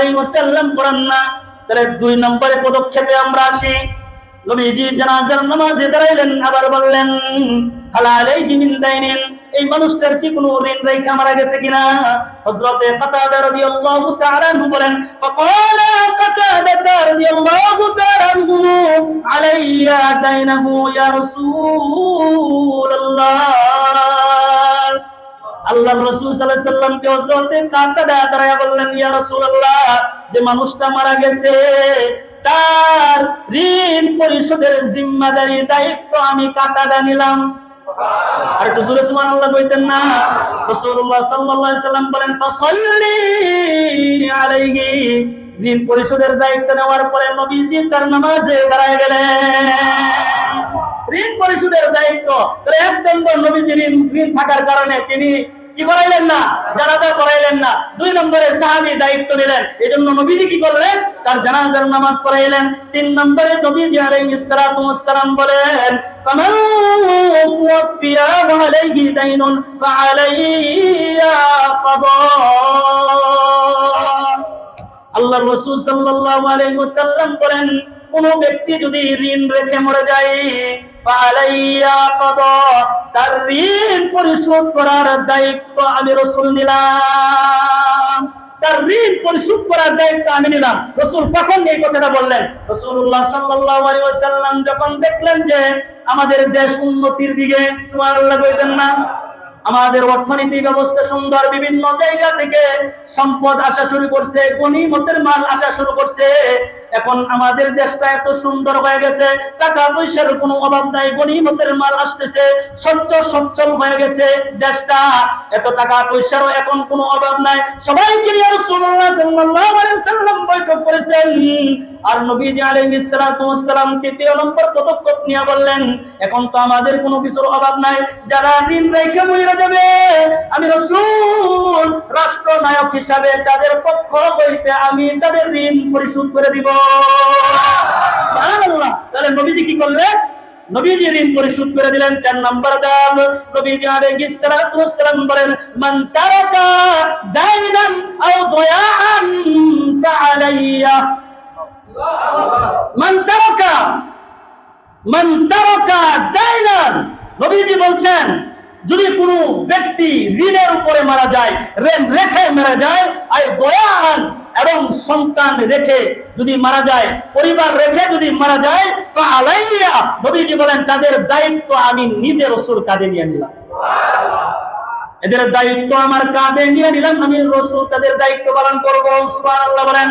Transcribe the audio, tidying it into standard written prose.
আলাইহি ওয়াসাল্লাম করেন না। তাহলে 2 নম্বরে পদক্ষেপে আমরা আসি। নবীজি জানাজার নামাজে দাঁড়াইলেন, আবার বললেন হাল আলাইহি মিন দাইনিন, এই মানুষটার কি কোনো ঋণ রেখা মারা গেছে কিনা? হযরতে কাতাদা রাদিয়াল্লাহু তাআলা আনহু বলেন, ফাকালা কাতাদা রাদিয়াল্লাহু তাআলা আনহু আলাইয়া দাইনাহু ইয়া রাসূলুল্লাহ। আল্লাহর রাসূল সাল্লাল্লাহু আলাইহি ওয়াসাল্লামকে হযরতে কাতাদা দাঁড়ায়া বললেন, ইয়া রাসূলুল্লাহ, যে মানুষটা মারা গেছে তার ঋণ পরিশোধের জিম্মাদারি দায়িত্ব আমি কাতাদা নিলাম। আর একটু জোরে সুবহানাল্লাহ কইতেন না? রাসূলুল্লাহ সাল্লাল্লাহু আলাইহি ওয়াসাল্লাম বলেন, ফাসাল্লি আলাইহি, ঋণ পরিশোধের দায়িত্ব নেওয়ার পরে নবীজি তার নামাজে দাঁড়ায় গেলেন। ঋণ পরিশোধের দায়িত্ব, তাহলে এক নম্বর নবীজির ঋণ থাকার কারণে তিনি কি করাইলেন না? জানাজা করাইলেন না। 2 নম্বরে সাহাবী দায়িত্ব নিলেন, এজন্য নবীজি কি করলেন? তার জানাজার নামাজ পড়াইলেন। 3 নম্বরে নবীজি আলাইহিস সালাতু ওয়াস সালাম বলেন, ফামান তুওফিয়া ওয়া আলাইহি দাইনুন ফাআলাইয়া কাদা। আল্লাহর রাসূল সাল্লাল্লাহু আলাইহি ওয়াসাল্লাম বলেন, কোন ব্যক্তি যদি ঋণ রেখে মরে যায় ফাআলাইয়া কাদা, তার ঋণ পরিশোধ করার দায়িত্ব আমি রাসূল নিলাম। তার ঋণ পরিশোধ করার দায়িত্ব আমি নিলাম। রাসূল কখন এই কথাটা বললেন? রাসূলুল্লাহ সাল্লাল্লাহু আলাইহি ওয়াসাল্লাম যখন দেখলেন যে আমাদের দেশ উন্নতির দিকে, সুবহানাল্লাহ কইতেন না? আমাদের অর্থনীতি ব্যবস্থা সুন্দর, বিভিন্ন জায়গা থেকে সম্পদ আসা শুরু করছে, গনিমতের মাল আসা শুরু করছে। এখন আমাদের দেশটা এত সুন্দর হয়ে গেছে, টাকা পয়সার কোনো অভাব নাই, গনিমতের মাল আসতেছে, সচ্ছল হয়ে গেছে দেশটা, এত টাকা পয়সারও এখন কোনো অভাব নাই। সবাইকে নিয়ে রাসূলুল্লাহ সাল্লাল্লাহু আলাইহি ওয়াসাল্লাম বৈঠক করেছেন। আর নবীজি আলাইহিস সালাতু ওয়াস সালাম 3য় নম্বর পদক্ষেপ নিয়ে বললেন, এখন তো আমাদের কোনো কিছুর অভাব নাই, যারা ঋণ রেখে মরে যাবে আমি রাসূল রাষ্ট্রনায়ক হিসাবে তাদের পক্ষ হইতে আমি তাদের ঋণ পরিশোধ করে দিব। সুবহানাল্লাহ। তাহলে নবীজি কি করলেন? নবীজি ঋণ পরিশোধ করে দিলেন। 4 নম্বর দাম, নবীজি আলাইহিস সালাতু ওয়াস সালাম বলেন, মান তারাকা দাইনান আও দয়াআন ফাআলাইয়া। মান তারাকা দাইনান, নবীজি বলছেন যদি কোনো ব্যক্তি ঋণের উপরে মারা যায়, ঋণ রেখে মারা যায়, আর দয়ান এবং সন্তান রেখে যদি মারা যায়, পরিবার রেখে যদি মারা যায়, তো আলাইয়া, নবীজি বলেন তাদের দায়িত্ব আমি নিজে রাসূল কাঁধে নিয়ে নিলাম। এদের দায়িত্ব আমার কাঁধে নিয়ে নিলাম, আমি রাসূল তাদের দায়িত্ব পালন করব। সুবহানাল্লাহ বলেন।